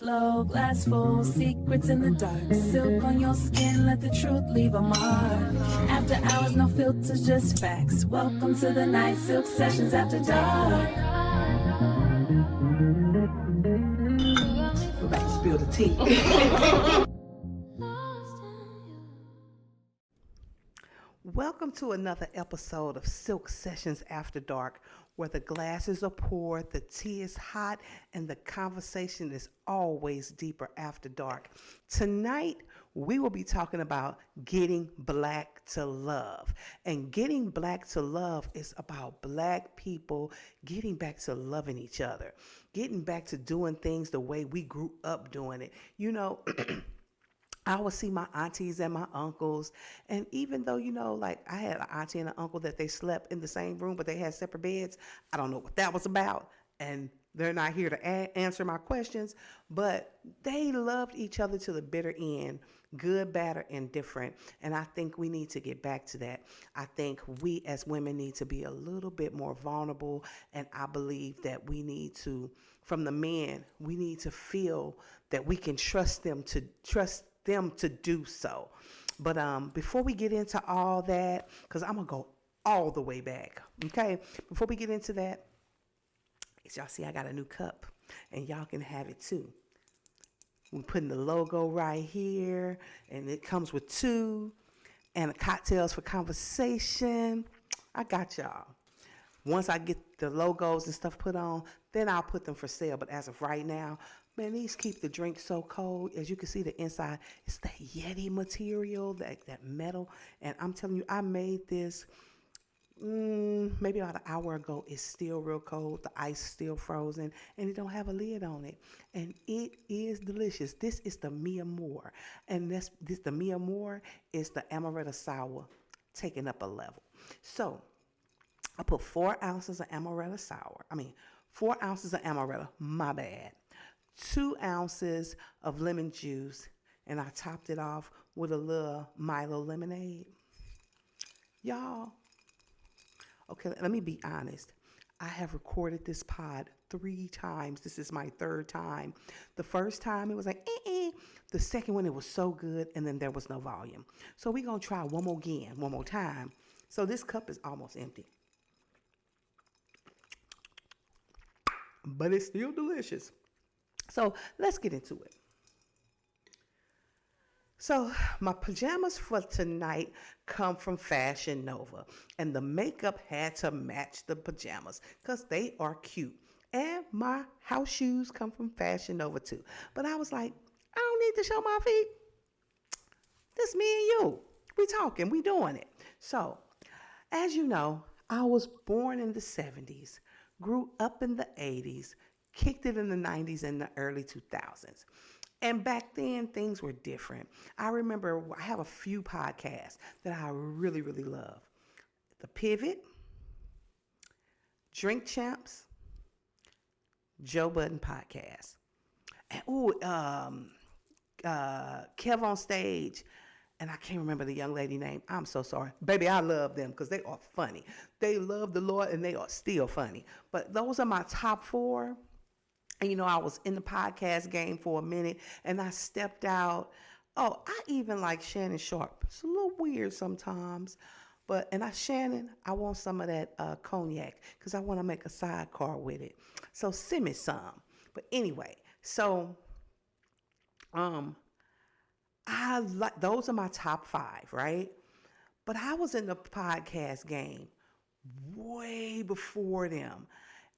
Low glass full, secrets in the dark. Silk on your skin, let the truth leave a mark. After hours, no filters, just facts. Welcome to the night, Silk Sessions After Dark. We're about to spill the tea. Welcome to another episode of Silk Sessions After Dark, where the glasses are poured, the tea is hot, and the conversation is always deeper after dark. Tonight, we will be talking about getting black to love. And getting black to love is about black people getting back to loving each other, getting back to doing things the way we grew up doing it. You know, I would see my aunties and my uncles. And even though, like I had an auntie and an uncle that they slept in the same room, but they had separate beds, I don't know what that was about. And they're not here to answer my questions, but they loved each other to the bitter end, good, bad, or indifferent. And I think we need to get back to that. I think we as women need to be a little bit more vulnerable. And I believe that we need to, from the men, we need to feel that we can trust them to do so. But before we get into all that, because I'm going to go all the way back, okay? Before we get into that, as y'all see, I got a new cup, and y'all can have it too. We're putting the logo right here, and it comes with two, and cocktails for conversation. I got y'all. Once I get the logos and stuff put on, then I'll put them for sale. But as of right now, man, these keep the drink so cold. As you can see, the inside, it's that Yeti material, that metal. And I'm telling you, I made this maybe about an hour ago. It's still real cold. The ice still frozen, and it don't have a lid on it. And it is delicious. This is the Mia Moore. And the Mia Moore is the Amaretto Sour taken up a level. So I put 4 ounces of Amaretto Sour. 4 ounces of Amaretto, my bad. 2 ounces of lemon juice, and I topped it off with a little Milo lemonade. Y'all, okay, let me be honest. I have recorded this pod 3 times. This is my 3rd time. The first time it was like, The second one, it was so good, and then there was no volume. So we're going to try one more time. So this cup is almost empty. But it's still delicious. So let's get into it. So my pajamas for tonight come from Fashion Nova, and the makeup had to match the pajamas because they are cute. And my house shoes come from Fashion Nova too. But I was like, I don't need to show my feet. This me and you. We talking, we doing it. So, as you know, I was born in the 70s, grew up in the 80s, kicked it in the 90s and the early 2000s. And back then, things were different. I remember I have a few podcasts that I really, really love. The Pivot, Drink Champs, Joe Budden Podcast. And Kev on Stage. And I can't remember the young lady name. I'm so sorry. Baby, I love them because they are funny. They love the Lord and they are still funny. But those are my top 4. And, I was in the podcast game for a minute, and I stepped out. Oh, I even like Shannon Sharp. It's a little weird sometimes. Shannon, I want some of that cognac because I want to make a sidecar with it. So send me some. But anyway, so I like those are my top 5, right? But I was in the podcast game way before them.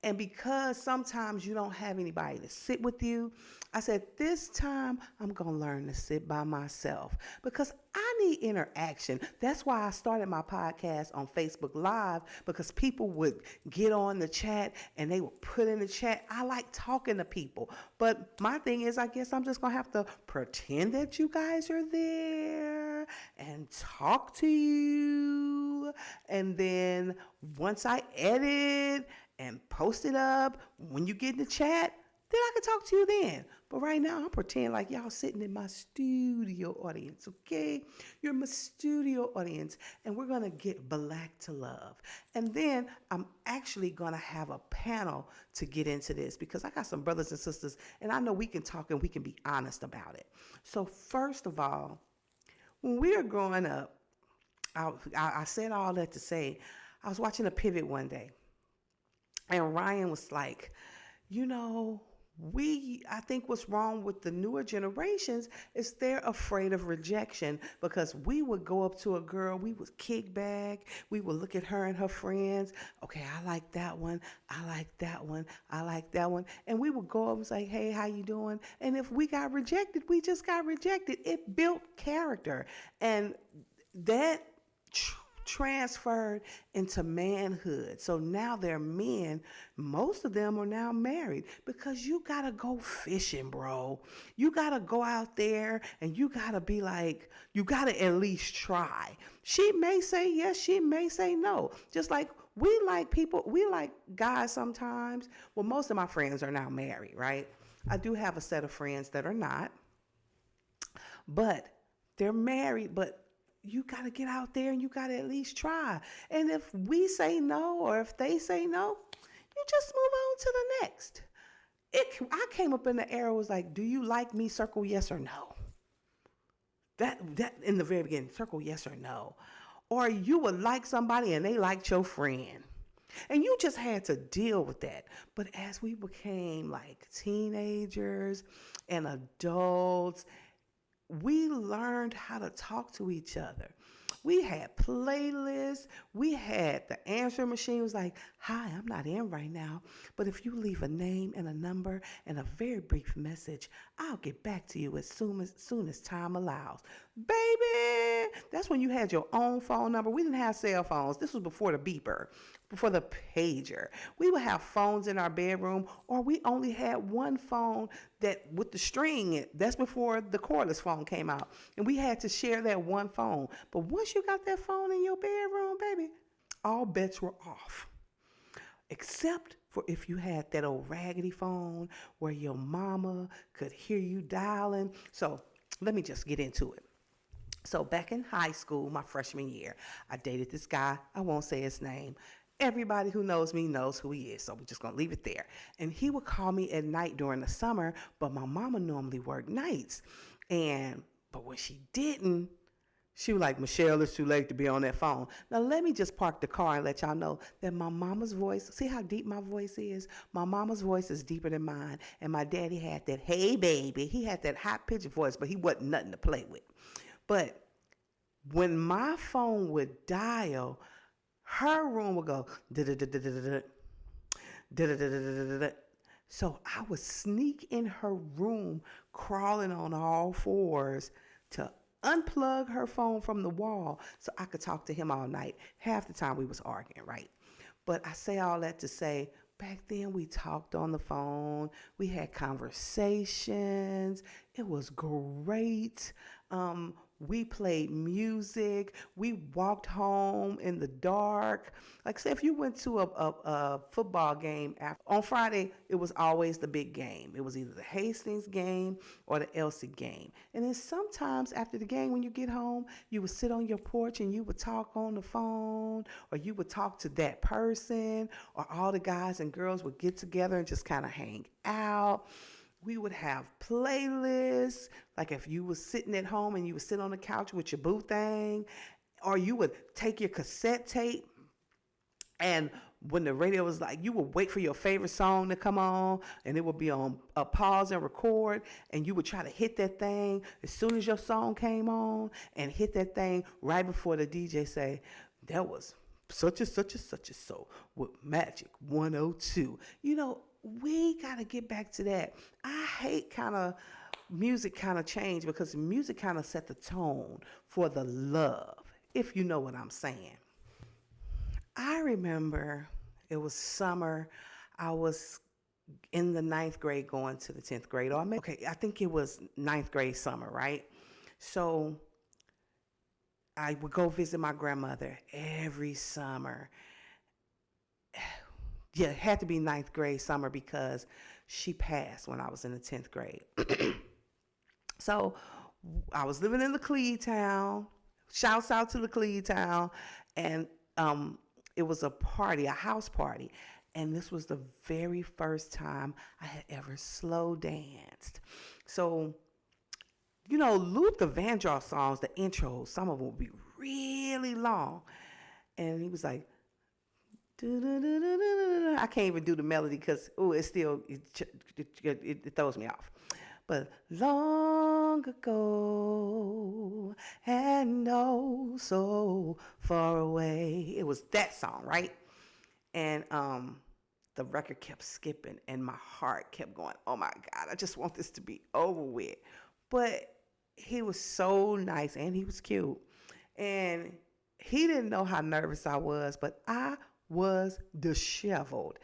And because sometimes you don't have anybody to sit with you, I said, this time I'm going to learn to sit by myself because I need interaction. That's why I started my podcast on Facebook Live, because people would get on the chat and they would put in the chat. I like talking to people. But my thing is, I guess I'm just going to have to pretend that you guys are there and talk to you. And then once I edit and post it up, when you get in the chat, then I can talk to you then. But right now, I'm pretending like y'all sitting in my studio audience, okay? You're my studio audience, and we're going to get Black to Love. And then I'm actually going to have a panel to get into this because I got some brothers and sisters, and I know we can talk and we can be honest about it. So first of all, when we were growing up, I said all that to say, I was watching a pivot one day, and Ryan was like, you know, I think what's wrong with the newer generations is they're afraid of rejection because we would go up to a girl, we would kick back, we would look at her and her friends. Okay, I like that one, I like that one, I like that one. And we would go up and say, hey, how you doing? And if we got rejected, we just got rejected. It built character. And that transferred into manhood. So now they're men. Most of them are now married because you got to go fishing, bro. You got to go out there and you got to be like, you got to at least try. She may say yes, she may say no. Just like we like guys sometimes. Well, most of my friends are now married, right? I do have a set of friends that are not, but they're married, but you got to get out there and you got to at least try. And if we say no or if they say no, you just move on to the next. I came up in the era was like, do you like me? Circle yes or no. That in the very beginning, circle yes or no. Or you would like somebody and they liked your friend. And you just had to deal with that. But as we became like teenagers and adults, we learned how to talk to each other. We had playlists. We had the answer machine was like, hi, I'm not in right now, but if you leave a name and a number and a very brief message, I'll get back to you as soon as time allows. Baby, that's when you had your own phone number. We didn't have cell phones. This was before the beeper, before the pager. We would have phones in our bedroom, or we only had one phone that with the string. That's before the cordless phone came out, and we had to share that one phone. But once you got that phone in your bedroom, baby, all bets were off. Except for if you had that old raggedy phone where your mama could hear you dialing. So let me just get into it. So back in high school, my freshman year, I dated this guy. I won't say his name. Everybody who knows me knows who he is, so we're just going to leave it there. And he would call me at night during the summer, but my mama normally worked nights. But when she didn't, she was like, Michelle, it's too late to be on that phone. Now, let me just park the car and let y'all know that my mama's voice, see how deep my voice is? My mama's voice is deeper than mine. And my daddy had that, hey, baby. He had that high-pitched voice, but he wasn't nothing to play with. But when my phone would dial, her room would go, so I would sneak in her room, crawling on all fours to unplug her phone from the wall so I could talk to him all night. Half the time we was arguing, right? But I say all that to say, back then we talked on the phone. We had conversations. It was great. We played music. We walked home in the dark. Like, say, if you went to a football game, on Friday, it was always the big game. It was either the Hastings game or the Elsie game. And then sometimes after the game, when you get home, you would sit on your porch and you would talk on the phone, or you would talk to that person, or all the guys and girls would get together and just kind of hang out. We would have playlists, like if you was sitting at home and you would sit on the couch with your boo thing, or you would take your cassette tape, and when the radio was like, you would wait for your favorite song to come on, and it would be on a pause and record, and you would try to hit that thing as soon as your song came on, and hit that thing right before the DJ say, that was such and such and such and so with Magic 102. You know, we got to get back to that. I hate music change because music kind of set the tone for the love, if you know what I'm saying. I remember it was summer. I was in the 9th grade going to the 10th grade. I think it was 9th grade summer, right? So I would go visit my grandmother every summer. Yeah, it had to be 9th grade summer because she passed when I was in the 10th grade. So I was living in the Cleve town. Shouts out to the Cleve town. And it was a party, a house party. And this was the very first time I had ever slow danced. So, you know, Luther Vandross songs, the intros, some of them would be really long. And he was like, I can't even do the melody because it throws me off. But long ago and oh so far away. It was that song, right? And the record kept skipping and my heart kept going, oh my God, I just want this to be over with. But he was so nice and he was cute. And he didn't know how nervous I was, but I was disheveled.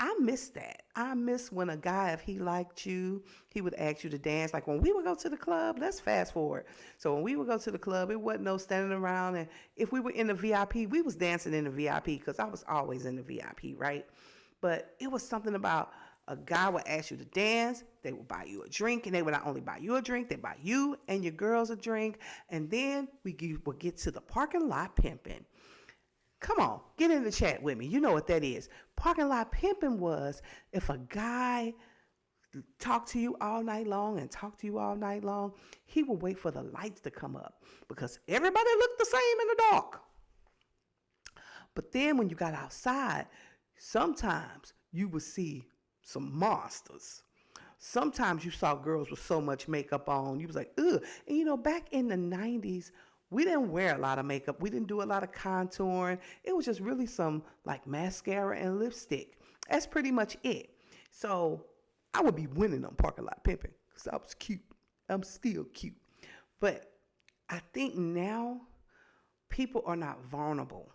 I miss that. I miss when a guy, if he liked you, he would ask you to dance. Like when we would go to the club, let's fast forward. So when we would go to the club, it wasn't no standing around. And if we were in the VIP, we was dancing in the VIP because I was always in the VIP, right? But it was something about a guy would ask you to dance. They would buy you a drink. And they would not only buy you a drink, they buy you and your girls a drink. And then we would get to the parking lot pimping. Come on, get in the chat with me. You know what that is. Parking lot pimping was if a guy talked to you all night long and talked to you all night long, he would wait for the lights to come up because everybody looked the same in the dark. But then when you got outside, sometimes you would see some monsters. Sometimes you saw girls with so much makeup on, you was like, ugh. And you know, back in the 90s, we didn't wear a lot of makeup. We didn't do a lot of contouring. It was just really some like mascara and lipstick. That's pretty much it. So I would be winning on parking lot pimping because I was cute. I'm still cute. But I think now people are not vulnerable.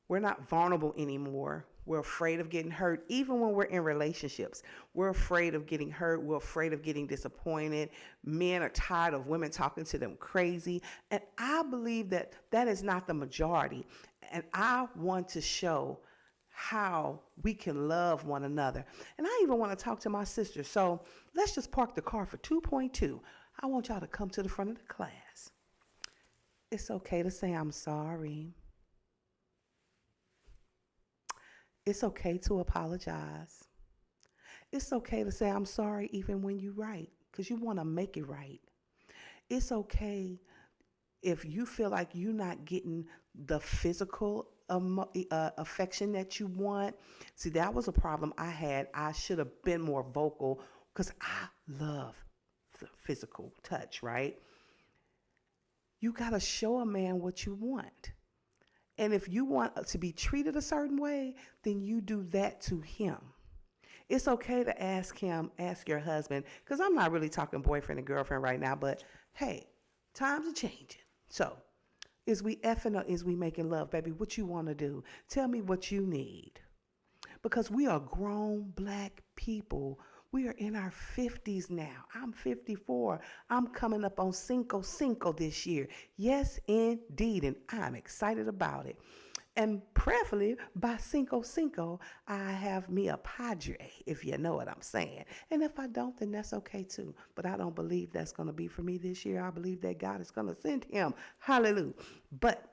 We're not vulnerable anymore. We're afraid of getting hurt, even when we're in relationships. We're afraid of getting hurt. We're afraid of getting disappointed. Men are tired of women talking to them crazy. And I believe that that is not the majority. And I want to show how we can love one another. And I even want to talk to my sister. So let's just park the car for 2.2. I want y'all to come to the front of the class. It's okay to say I'm sorry. It's okay to apologize. It's okay to say I'm sorry even when you're right, because you want to make it right. It's okay if you feel like you're not getting the physical affection that you want. See, that was a problem I had. I should have been more vocal because I love the physical touch, right? You got to show a man what you want. And if you want to be treated a certain way, then you do that to him. It's okay to ask your husband, because I'm not really talking boyfriend and girlfriend right now, but hey, times are changing. So is we effing or is we making love, baby? What you want to do? Tell me what you need. Because we are grown black people. We are in our 50s now. I'm 54. I'm coming up on Cinco this year. Yes, indeed. And I'm excited about it. And prayerfully, by Cinco, I have me a padre, if you know what I'm saying. And if I don't, then that's okay too. But I don't believe that's going to be for me this year. I believe that God is going to send him. Hallelujah. But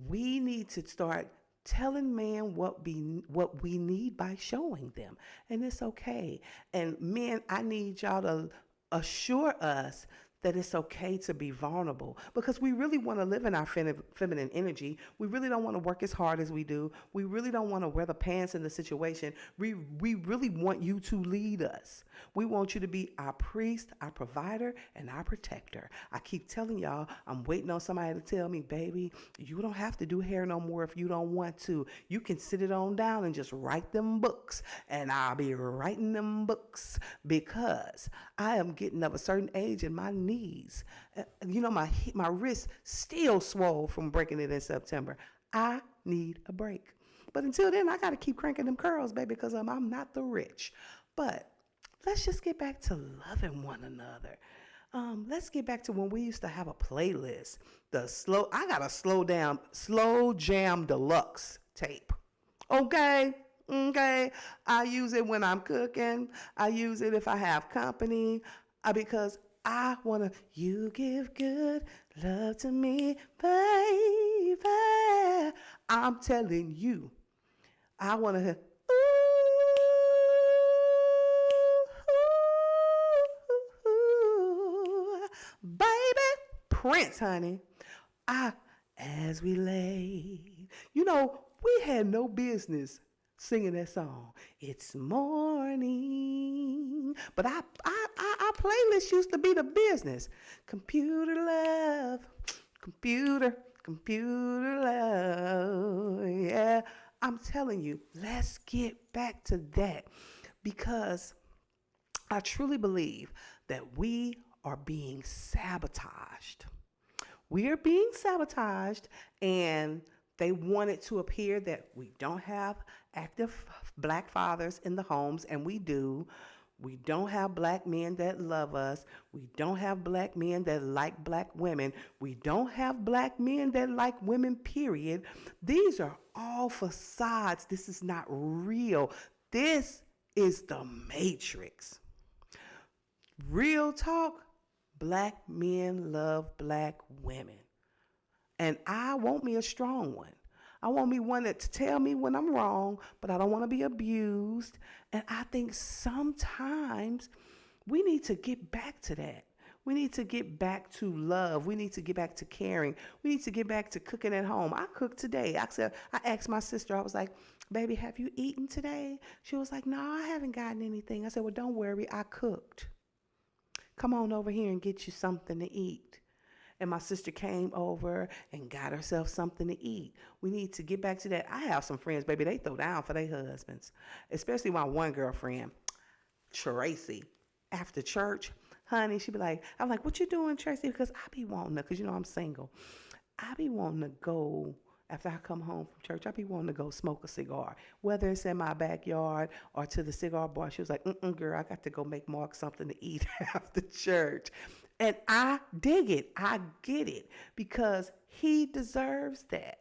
we need to start telling men what we need by showing them. And it's okay. And men, I need y'all to assure us that it's okay to be vulnerable, because we really want to live in our feminine energy. We really don't want to work as hard as we do. We really don't want to wear the pants in the situation. We really want you to lead us. We want you to be our priest, our provider, and our protector. I keep telling y'all, I'm waiting on somebody to tell me, baby, you don't have to do hair no more if you don't want to. You can sit it on down and just write them books. And I'll be writing them books because I am getting of a certain age and my knees, you know, my wrist still swole from breaking it in September. I need a break. But until then, I got to keep cranking them curls, baby, because I'm not the rich. But let's just get back to loving one another. Let's get back to when we used to have a playlist. I got a slow jam deluxe tape. Okay? Okay, I use it when I'm cooking. I use it if I have company, because I wanna. You give good love to me, baby. I'm telling you, I wanna. Ooh, baby, Prince, honey. As we lay. You know, we had no business singing that song. It's morning. But our playlist used to be the business. Computer love, computer love. Yeah, I'm telling you, let's get back to that, because I truly believe that we are being sabotaged. We are being sabotaged, and they want it to appear that we don't have active black fathers in the homes, and we do. We don't have black men that love us. We don't have black men that like black women. We don't have black men that like women, period. These are all facades. This is not real. This is the Matrix. Real talk, black men love black women. And I want me a strong one. I want me one that to tell me when I'm wrong, but I don't want to be abused. And I think sometimes we need to get back to that. We need to get back to love. We need to get back to caring. We need to get back to cooking at home. I cooked today. I asked my sister, I was like, baby, have you eaten today? She was like, no, I haven't gotten anything. I said, well, don't worry, I cooked. Come on over here and get you something to eat. And my sister came over and got herself something to eat. We need to get back to that. I have some friends, baby, they throw down for their husbands. Especially my one girlfriend, Tracy. After church, honey, she be like, I'm like, what you doing, Tracy? Because I be wanting to, because you know I'm single. I be wanting to go, after I come home from church, I be wanting to go smoke a cigar, whether it's in my backyard or to the cigar bar. She was like, girl, I got to go make Mark something to eat after church. And I dig it. I get it, because he deserves that.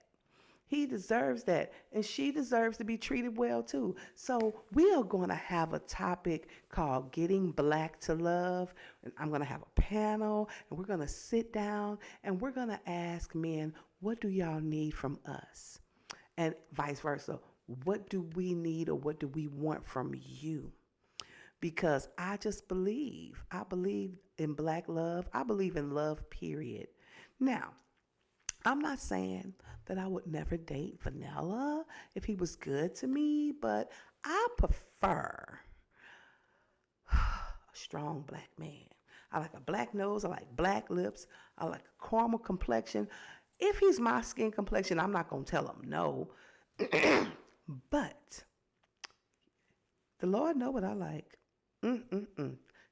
He deserves that. And she deserves to be treated well too. So we are going to have a topic called Getting Black to Love. And I'm going to have a panel, and we're going to sit down and we're going to ask men, what do y'all need from us? And vice versa. What do we need, or what do we want from you? Because I believe in black love. I believe in love, period. Now, I'm not saying that I would never date vanilla if he was good to me, but I prefer a strong black man. I like a black nose. I like black lips. I like a caramel complexion. If he's my skin complexion, I'm not going to tell him no. But the Lord knows what I like.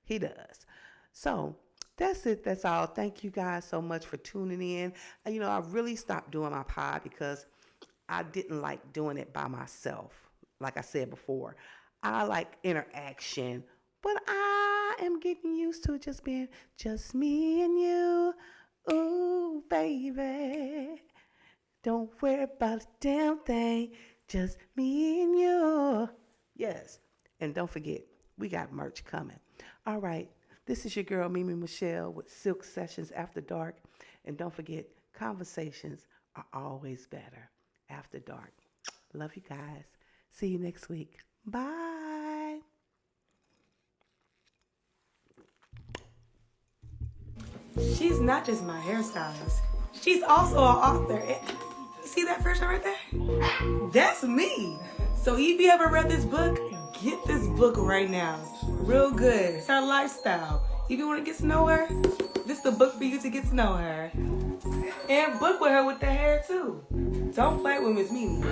He does. So that's it. That's all. Thank you guys so much for tuning in. You know, I really stopped doing my pod because I didn't like doing it by myself. Like I said before, I like interaction, but I am getting used to it just being just me and you. Ooh, baby, don't worry about a damn thing. Just me and you. Yes. And don't forget, we got merch coming. All right. This is your girl, Mimi Michelle, with Silk Sessions After Dark. And don't forget, conversations are always better after dark. Love you guys. See you next week. Bye. She's not just my hairstylist. She's also an author. You see that first one right there? That's me. So if you haven't read this book, get this book right now. Real good. It's her lifestyle. If you want to get to know her, this is the book for you to get to know her. And book with her with the hair too. Don't fight with Miss Mimi.